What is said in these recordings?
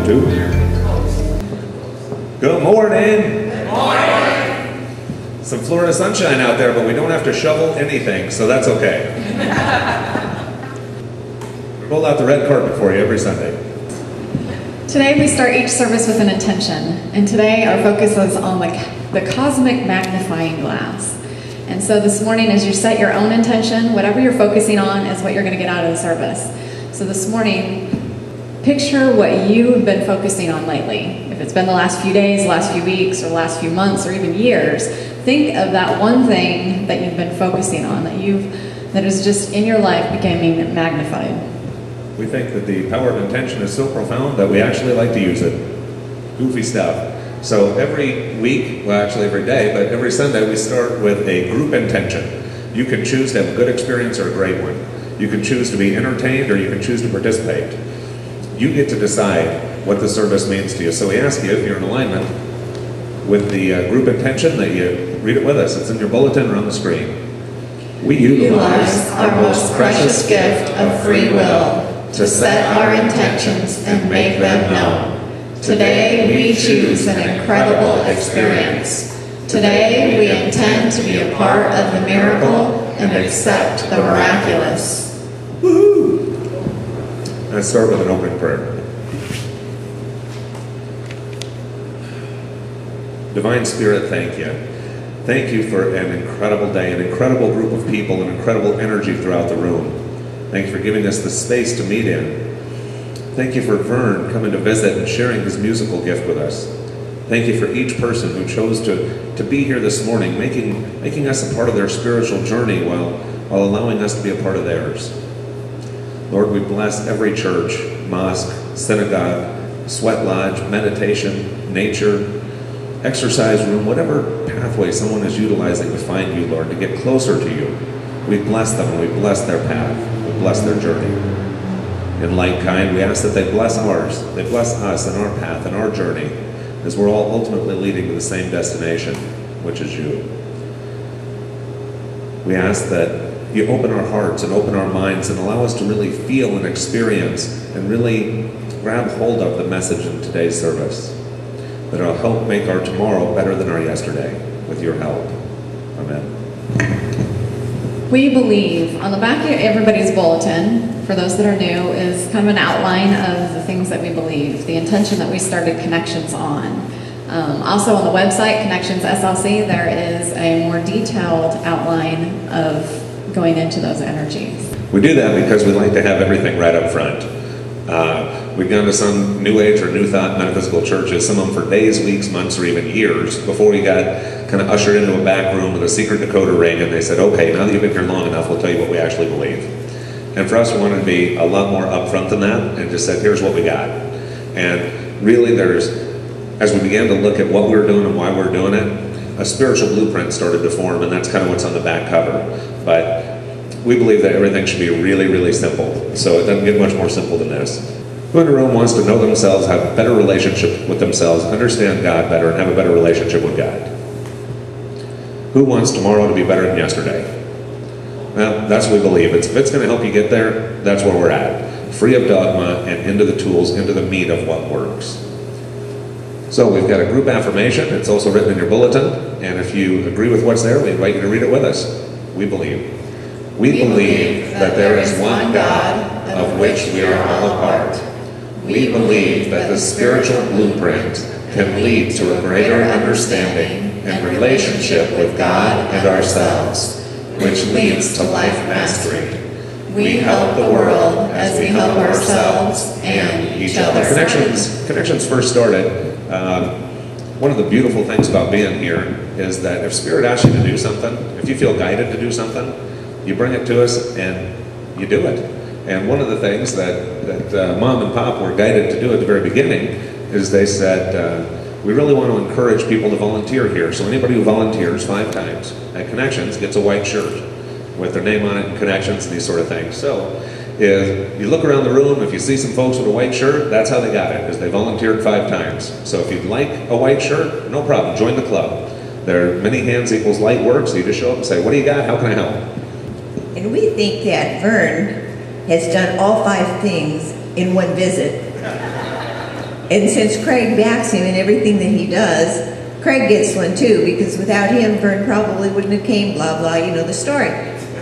1, 2. Good morning. Good morning. Some Florida sunshine out there, but we don't have to shovel anything, so that's okay. We roll out the red carpet for you every Sunday. Today we start each service with an intention, and today our focus is on the cosmic magnifying glass. And so this morning, as you set your own intention, whatever you're focusing on is what you're going to get out of the service. So this morning, picture what you've been focusing on lately. If it's been the last few days, last few weeks, or last few months, or even years, think of that one thing that you've been focusing on, that is just in your life becoming magnified. We think that the power of intention is so profound that we actually like to use it. Goofy stuff. So every week, well actually every day, but every Sunday we start with a group intention. You can choose to have a good experience or a great one. You can choose to be entertained or you can choose to participate. You get to decide what the service means to you. So we ask you, if you're in alignment with the group intention, that you read it with us. It's in your bulletin or on the screen. We utilize our most precious gift of free will to set our intentions and make them known. Today we choose an incredible experience. Today we intend to be a part of the miracle and accept the miraculous. Woohoo! Let's start with an opening prayer. Divine Spirit, thank you. Thank you for an incredible day, an incredible group of people, an incredible energy throughout the room. Thank you for giving us the space to meet in. Thank you for Vern coming to visit and sharing his musical gift with us. Thank you for each person who chose to be here this morning, making us a part of their spiritual journey while allowing us to be a part of theirs. Lord, we bless every church, mosque, synagogue, sweat lodge, meditation, nature, exercise room, whatever pathway someone is utilizing to find you, Lord, to get closer to you. We bless them and we bless their path. We bless their journey. In like kind, we ask that they bless ours. They bless us and our path and our journey as we're all ultimately leading to the same destination, which is you. We ask that you open our hearts and open our minds and allow us to really feel and experience and really grab hold of the message in today's service. That it'll help make our tomorrow better than our yesterday, with your help. Amen. We believe, on the back of everybody's bulletin, for those that are new, is kind of an outline of the things that we believe, the intention that we started Connections on. Also on the website, Connections SLC, there is a more detailed outline of going into those energies. We do that because we like to have everything right up front. We've gone to some New Age or New Thought metaphysical churches, some of them for days, weeks, months, or even years, before we got kind of ushered into a back room with a secret decoder ring, and they said, okay, now that you've been here long enough, we'll tell you what we actually believe. And for us, we wanted to be a lot more upfront than that, and just said, here's what we got. And really as we began to look at what we were doing and why we were doing it, a spiritual blueprint started to form, and that's kind of what's on the back cover. But we believe that everything should be really, really simple. So it doesn't get much more simple than this. Who in the room wants to know themselves, have a better relationship with themselves, understand God better, and have a better relationship with God? Who wants tomorrow to be better than yesterday? Well, that's what we believe. If it's going to help you get there, that's where we're at. Free of dogma and into the tools, into the meat of what works. So we've got a group affirmation. It's also written in your bulletin. And if you agree with what's there, we invite you to read it with us. We believe. We believe that there is one God, of which we are all a part. We believe that the spiritual blueprint can lead to a greater understanding and relationship with God and ourselves, which leads to life mastery. We help the world as we help ourselves and each other. Connections first started. One of the beautiful things about being here is that if Spirit asks you to do something, if you feel guided to do something, you bring it to us and you do it. And one of the things that Mom and Pop were guided to do at the very beginning is they said, we really want to encourage people to volunteer here. So anybody who volunteers 5 times at Connections gets a white shirt with their name on it and Connections and these sort of things. So if you look around the room, if you see some folks with a white shirt, that's how they got it, because they volunteered 5 times. So if you'd like a white shirt, no problem, join the club. There are many hands equals light work, so you just show up and say, what do you got? How can I help? And we think that Vern has done all 5 things in one visit. And since Craig backs him in everything that he does, Craig gets one too, because without him, Vern probably wouldn't have came, blah, blah, you know the story.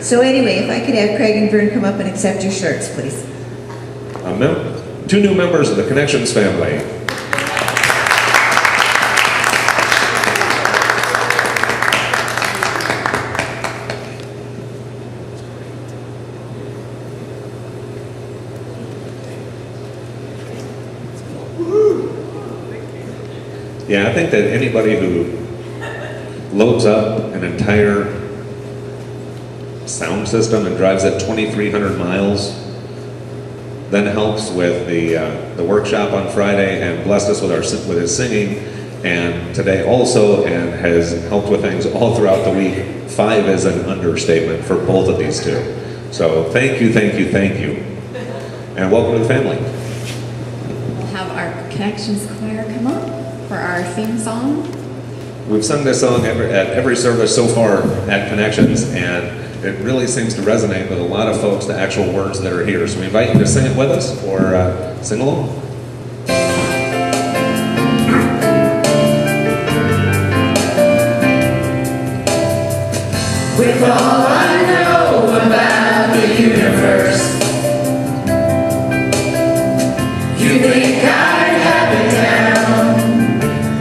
So anyway, if I could have Craig and Vern come up and accept your shirts, please. 2 new members of the Connections family. Yeah, I think that anybody who loads up an entire sound system and drives it 2,300 miles, then helps with the workshop on Friday and blessed us with his singing, and today also, and has helped with things all throughout the week. 5 is an understatement for both of these two. So thank you, thank you, thank you. And welcome to the family. We'll have our Connections choir come up for our theme song. We've sung this song at every service so far at Connections, and it really seems to resonate with a lot of folks, the actual words that are here. So we invite you to sing it with us or sing along. With all I know about the universe, you think I'd have it down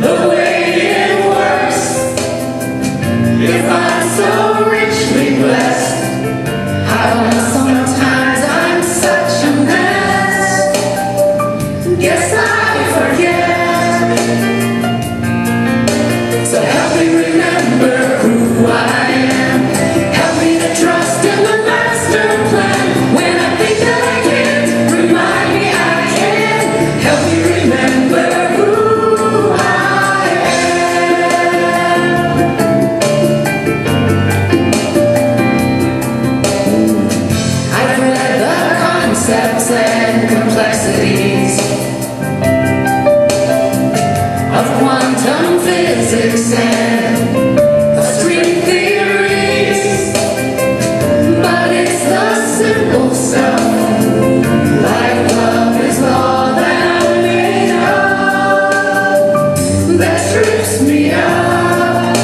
the way it works. If I'm so richly blessed, how come sometimes I'm such a mess? Guess I forget. So help me remember who I am. Help me to trust in the master plan. When I think that I can't, remind me I can. Help me remember who I am. I've read the concepts and complexities of quantum physics and string theories, but it's the simple stuff, like love is all that I'm made of, that trips me up.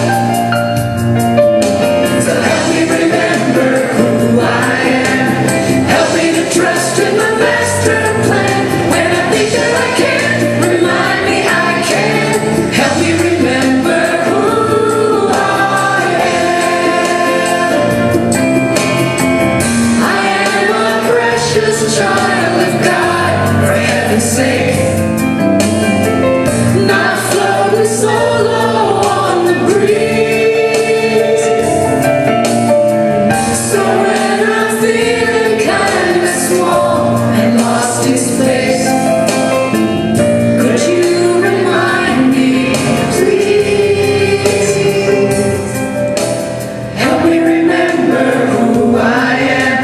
So help me remember who I am. Help me to trust in the master plan. When I think that I can't, remind me I can. Help me remember who I am. I am a precious child of God, for heaven's sake. Not floating so low on the breeze. So when I'm feeling kinda small and lost in space, could you remind me, please? Help me remember who I am.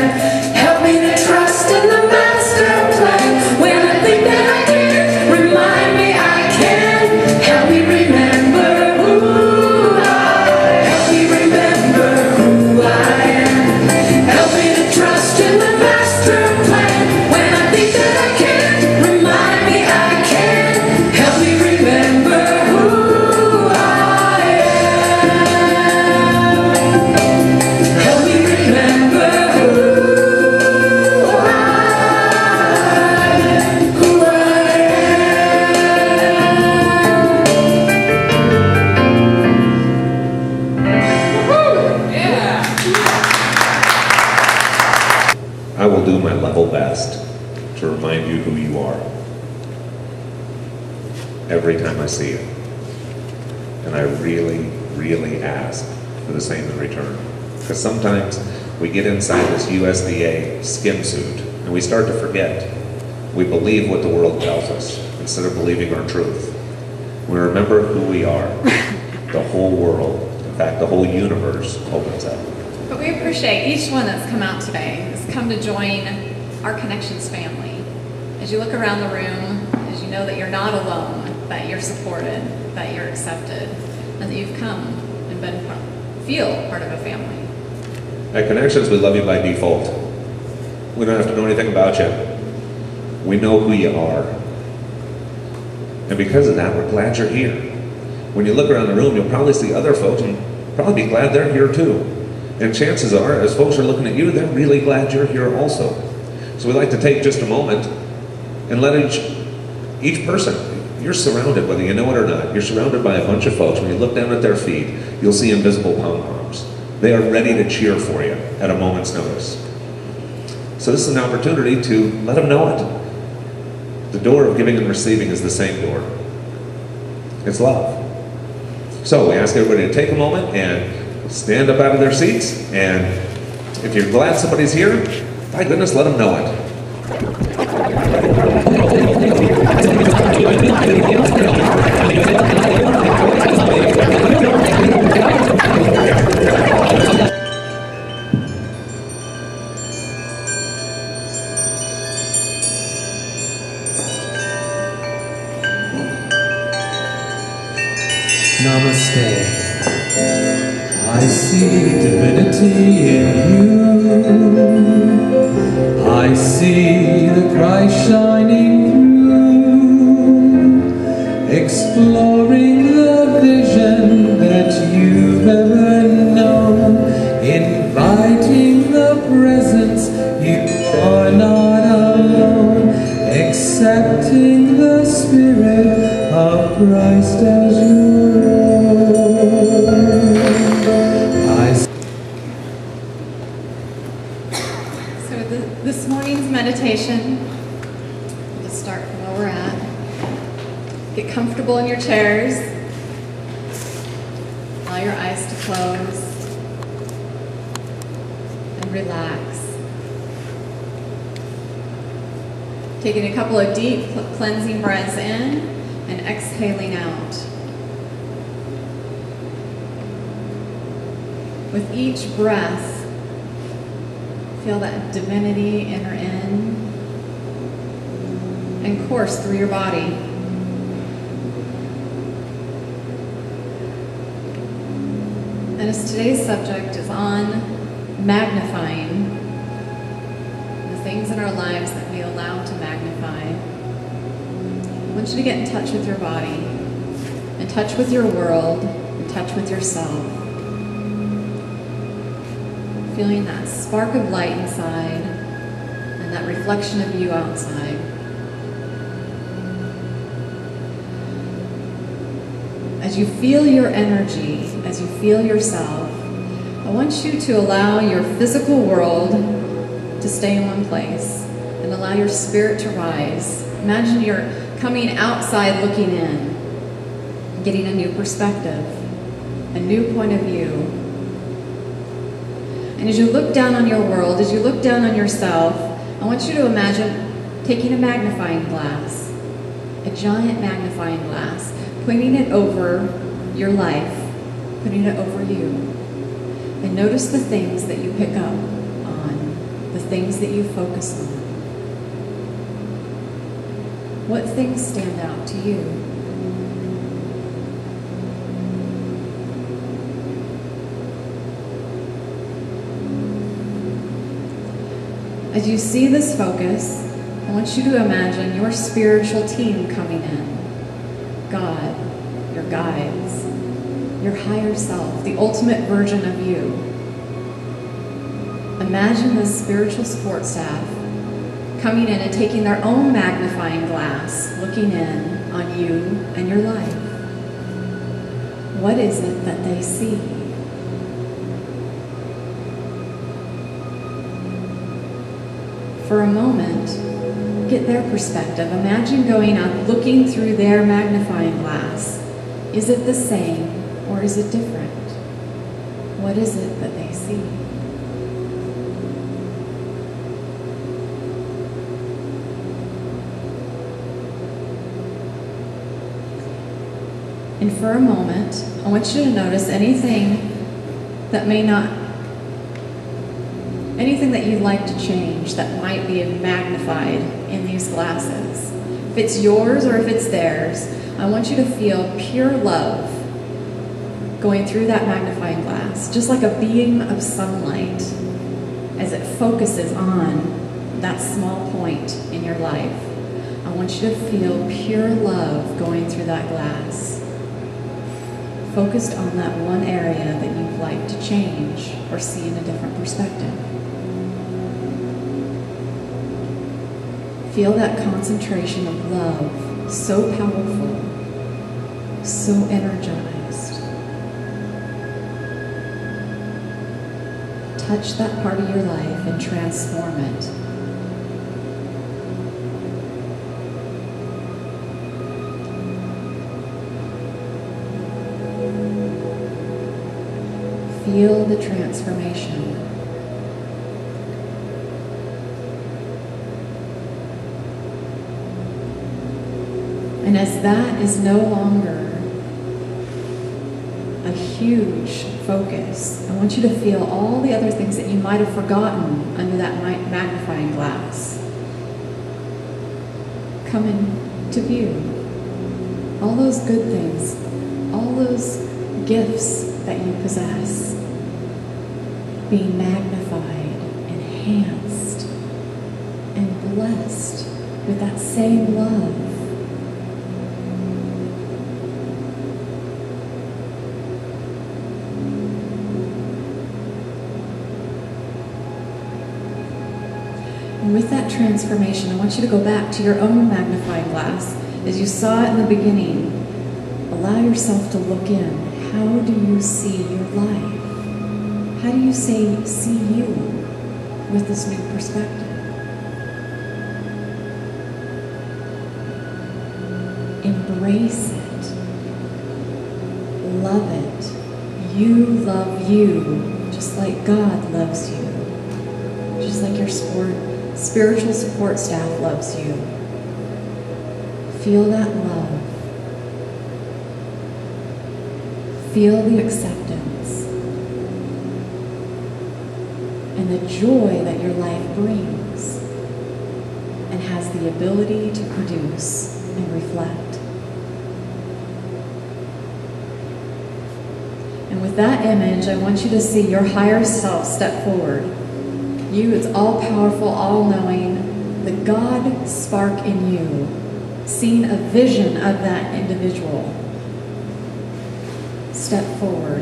Help me to trust in the master plan. When I think that I can't, remind me I can. Help me remember who I am. Help me remember who I am. Help me to trust in the master plan. When I think that I can't, remind me I can. Help me remember who I am. Help me remember who I I will do my level best to remind you who you are every time I see you. And I really, really ask for the same in return. Because sometimes we get inside this USDA skin suit and we start to forget. We believe what the world tells us instead of believing our truth. We remember who we are. The whole world, in fact, the whole universe opens up. But we appreciate each one that's come out today, has come to join our Connections family. As you look around the room, as you know that you're not alone, that you're supported, that you're accepted, and that you've come and feel part of a family. At Connections, we love you by default. We don't have to know anything about you. We know who you are. And because of that, we're glad you're here. When you look around the room, you'll probably see other folks and probably be glad they're here too. And chances are, as folks are looking at you, they're really glad you're here also. So we'd like to take just a moment and let each person, you're surrounded, whether you know it or not, you're surrounded by a bunch of folks. When you look down at their feet, you'll see invisible pom-poms. They are ready to cheer for you at a moment's notice. So this is an opportunity to let them know it. The door of giving and receiving is the same door. It's love. So we ask everybody to take a moment and stand up out of their seats. And if you're glad somebody's here, by goodness, let them know it. Namaste. I see divinity in you. I see the Christ shining through, exploring the vision that you've ever known, inviting the presence you are not alone, accepting the Spirit of Christ as your own. This morning's meditation, we'll just start from where we're at. Get comfortable in your chairs. Allow your eyes to close and relax. Taking a couple of deep cleansing breaths in and exhaling out. With each breath, feel that divinity enter in and course through your body. And as today's subject is on magnifying the things in our lives that we allow to magnify, I want you to get in touch with your body, in touch with your world, in touch with yourself. Feeling that spark of light inside and that reflection of you outside. As you feel your energy, as you feel yourself, I want you to allow your physical world to stay in one place and allow your spirit to rise. Imagine you're coming outside looking in, getting a new perspective, a new point of view. And as you look down on your world, as you look down on yourself, I want you to imagine taking a magnifying glass, a giant magnifying glass, putting it over your life, putting it over you. And notice the things that you pick up on, the things that you focus on. What things stand out to you? As you see this focus, I want you to imagine your spiritual team coming in. God, your guides, your higher self, the ultimate version of you. Imagine the spiritual support staff coming in and taking their own magnifying glass, looking in on you and your life. What is it that they see? For a moment, get their perspective. Imagine going up, looking through their magnifying glass. Is it the same or is it different? What is it that they see? And for a moment, I want you to notice anything that you'd like to change that might be magnified in these glasses. If it's yours or if it's theirs, I want you to feel pure love going through that magnifying glass, just like a beam of sunlight as it focuses on that small point in your life. I want you to feel pure love going through that glass, focused on that one area that you'd like to change or see in a different perspective. Feel that concentration of love, so powerful, so energized. Touch that part of your life and transform it. Feel the transformation. And as that is no longer a huge focus, I want you to feel all the other things that you might have forgotten under that magnifying glass come into view. All those good things, all those gifts that you possess, being magnified, enhanced, and blessed with that same love. And with that transformation, I want you to go back to your own magnifying glass. As you saw it in the beginning, allow yourself to look in. How do you see your life? How do you see you with this new perspective? Embrace it. Love it. You love you just like God loves you. Just like your spiritual support staff loves you. Feel that love. Feel the acceptance and the joy that your life brings and has the ability to produce and reflect. And with that image, I want you to see your higher self step forward. You, it's all-powerful, all-knowing, the God spark in you, seeing a vision of that individual. Step forward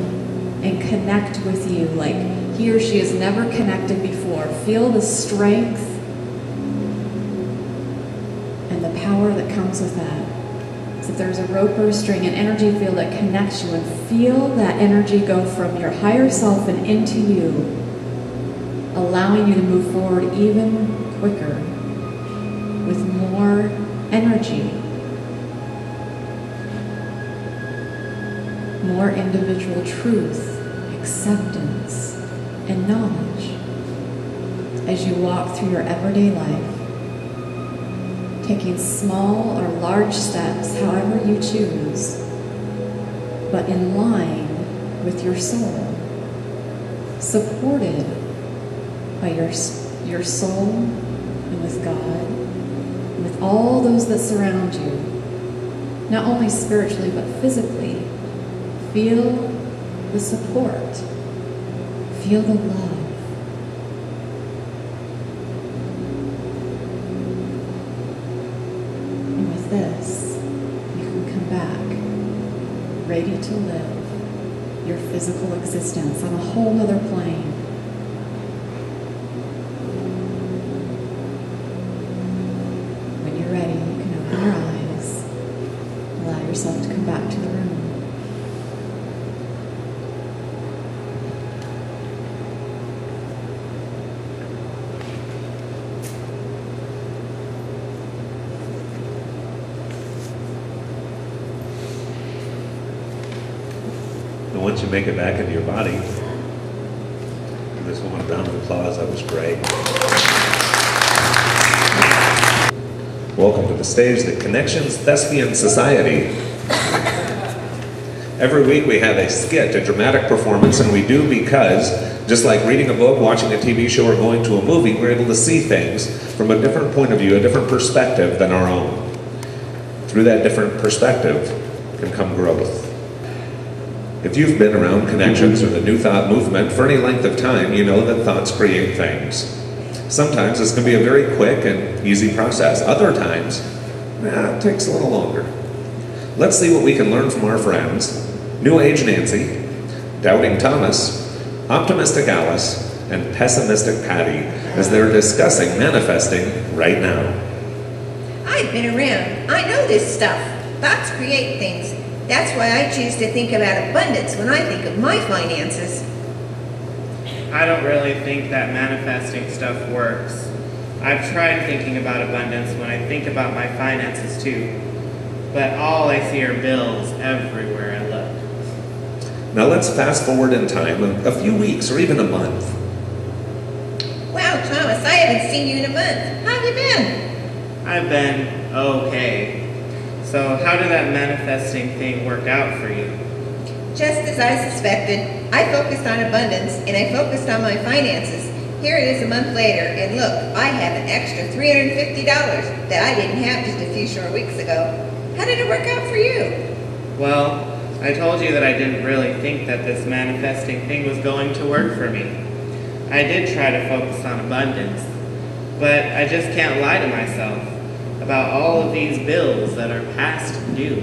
and connect with you like he or she has never connected before. Feel the strength and the power that comes with that. As if there's a rope or a string, an energy field that connects you, and feel that energy go from your higher self and into you, allowing you to move forward even quicker with more energy. More individual truth, acceptance, and knowledge as you walk through your everyday life, taking small or large steps, however you choose, but in line with your soul, supported by your soul and with God, and with all those that surround you, not only spiritually but physically. Feel the support. Feel the love. And with this, you can come back, ready to live your physical existence on a whole nother plane. When you're ready, you can open your eyes. Allow yourself to come back to the room. Once you make it back into your body, give this woman a round of applause. That was great. Welcome to the stage, the Connections Thespian Society. Every week we have a skit, a dramatic performance, and we do because, just like reading a book, watching a TV show, or going to a movie, we're able to see things from a different point of view, a different perspective than our own. Through that different perspective can come growth. If you've been around Connections or the New Thought movement for any length of time, you know that thoughts create things. Sometimes this can be a very quick and easy process. Other times, It takes a little longer. Let's see what we can learn from our friends, New Age Nancy, Doubting Thomas, Optimistic Alice, and Pessimistic Patty as they're discussing manifesting right now. I've been around. I know this stuff. Thoughts create things. That's why I choose to think about abundance when I think of my finances. I don't really think that manifesting stuff works. I've tried thinking about abundance when I think about my finances too. But all I see are bills everywhere I look. Now let's fast forward in time a few weeks or even a month. Wow, Thomas, I haven't seen you in a month. How have you been? I've been okay. So how did that manifesting thing work out for you? Just as I suspected, I focused on abundance and I focused on my finances. Here it is a month later, and look, I have an extra $350 that I didn't have just a few short weeks ago. How did it work out for you? Well, I told you that I didn't really think that this manifesting thing was going to work for me. I did try to focus on abundance, but I just can't lie to myself about all of these bills that are past due.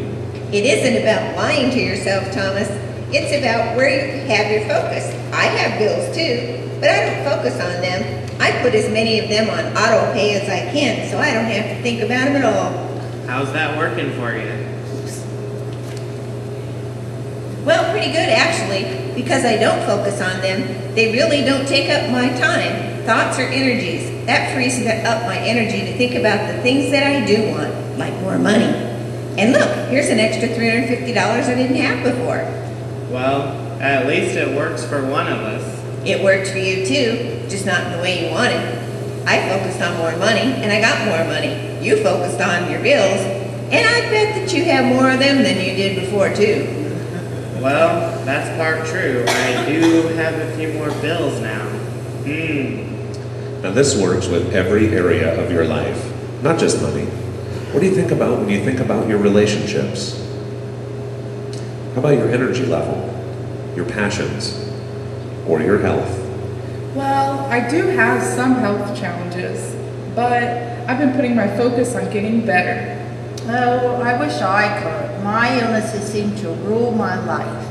It isn't about lying to yourself, Thomas. It's about where you have your focus. I have bills too, but I don't focus on them. I put as many of them on auto pay as I can, so I don't have to think about them at all. How's that working for you? Well, pretty good actually, because I don't focus on them. They really don't take up my time, thoughts or energies. That frees up my energy to think about the things that I do want, like more money. And look, here's an extra $350 I didn't have before. Well, at least it works for one of us. It worked for you too, just not in the way you wanted. I focused on more money, and I got more money. You focused on your bills, and I bet that you have more of them than you did before too. Well, that's part true. I do have a few more bills now. Now this works with every area of your life, not just money. What do you think about when you think about your relationships? How about your energy level, your passions, or your health? Well, I do have some health challenges, but I've been putting my focus on getting better. Oh, I wish I could. My illnesses seem to rule my life.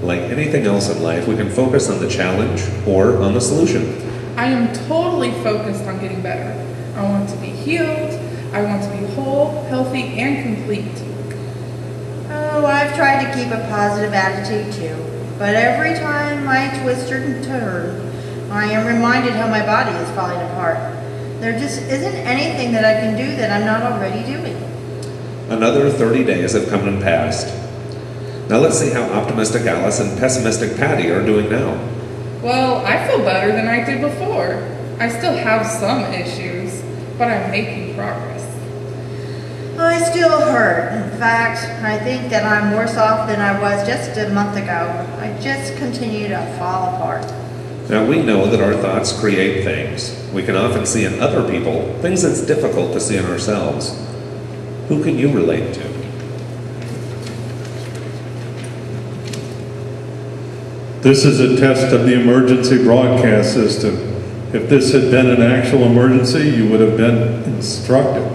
Like anything else in life, we can focus on the challenge or on the solution. I am totally focused on getting better. I want to be healed. I want to be whole, healthy, and complete. Oh, I've tried to keep a positive attitude too, but every time I twist and turn, I am reminded how my body is falling apart. There just isn't anything that I can do that I'm not already doing. Another 30 days have come and passed. Now let's see how optimistic Alice and pessimistic Patty are doing now. Well, I feel better than I did before. I still have some issues, but I'm making progress. I still hurt. In fact, I think that I'm worse off than I was just a month ago. I just continue to fall apart. Now we know that our thoughts create things. We can often see in other people things that's difficult to see in ourselves. Who can you relate to? This is a test of the emergency broadcast system. If this had been an actual emergency, you would have been instructed.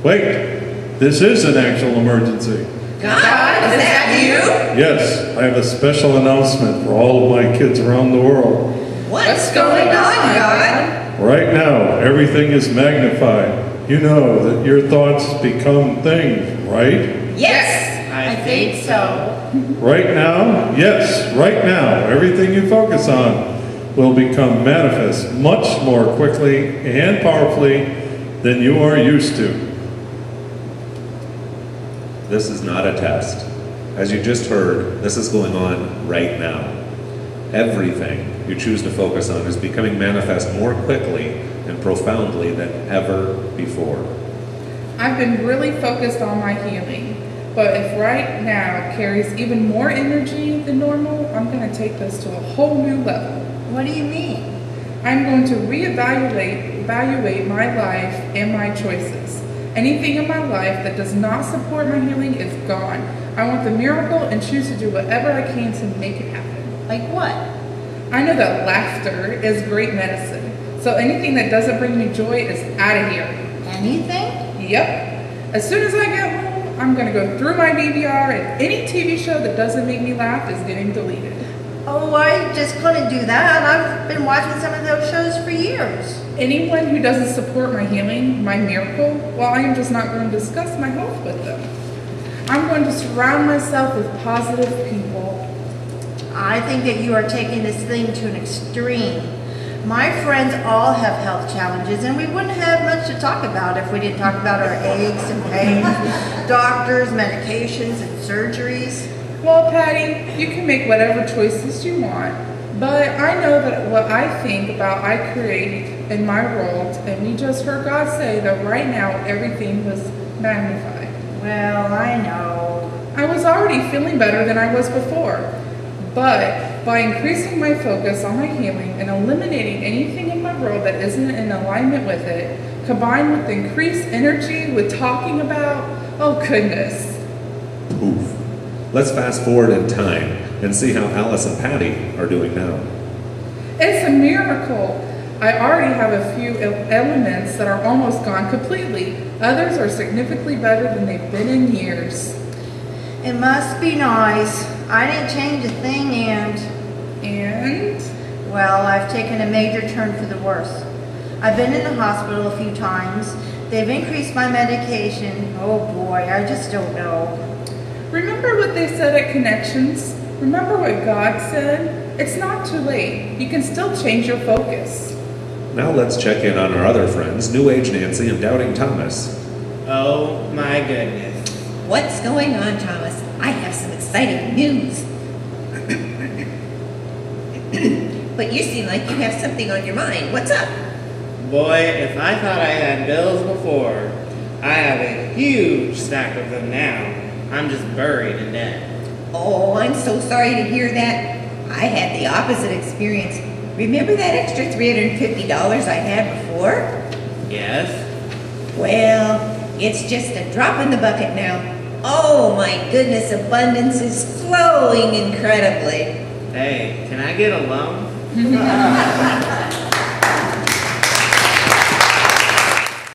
Wait, this is an actual emergency. God, is that you? Yes, I have a special announcement for all of my kids around the world. What's going on, God? Right now, everything is magnified. You know that your thoughts become things, right? Yes. I think so. Right now, yes, right now, everything you focus on will become manifest much more quickly and powerfully than you are used to. This is not a test. As you just heard, this is going on right now. Everything you choose to focus on is becoming manifest more quickly and profoundly than ever before. I've been really focused on my healing, but if right now carries even more energy than normal, I'm going to take this to a whole new level. What do you mean? I'm going to evaluate my life and my choices. Anything in my life that does not support my healing is gone. I want the miracle and choose to do whatever I can to make it happen. Like what? I know that laughter is great medicine. So anything that doesn't bring me joy is out of here. Anything? Yep. As soon as I get home, I'm gonna go through my DVR, and any TV show that doesn't make me laugh is getting deleted. Oh, I just couldn't do that. I've been watching some of those shows for years. Anyone who doesn't support my healing, my miracle, well, I am just not going to discuss my health with them. I'm going to surround myself with positive people. I think that you are taking this thing to an extreme. My friends all have health challenges, and we wouldn't have much to talk about if we didn't talk about our aches and pains, doctors, medications, and surgeries. Well, Patty, you can make whatever choices you want, but I know that what I think about I create in my world, and we just heard God say that right now everything was magnified. Well, I know. I was already feeling better than I was before, but by increasing my focus on my healing and eliminating anything in my world that isn't in alignment with it, combined with increased energy with talking about, oh goodness. Poof. Let's fast forward in time and see how Alice and Patty are doing now. It's a miracle. I already have a few elements that are almost gone completely. Others are significantly better than they've been in years. It must be nice. I didn't change a thing, And? Well, I've taken a major turn for the worse. I've been in the hospital a few times. They've increased my medication. Oh boy, I just don't know. Remember what they said at Connections? Remember what God said? It's not too late. You can still change your focus. Now let's check in on our other friends, New Age Nancy and Doubting Thomas. Oh my goodness. What's going on, Thomas? I have some exciting news. But you seem like you have something on your mind. What's up? Boy, if I thought I had bills before, I have a huge stack of them now. I'm just buried in debt. Oh, I'm so sorry to hear that. I had the opposite experience. Remember that extra $350 I had before? Yes? Well, it's just a drop in the bucket now. Oh my goodness, abundance is flowing incredibly. Hey, can I get a loan?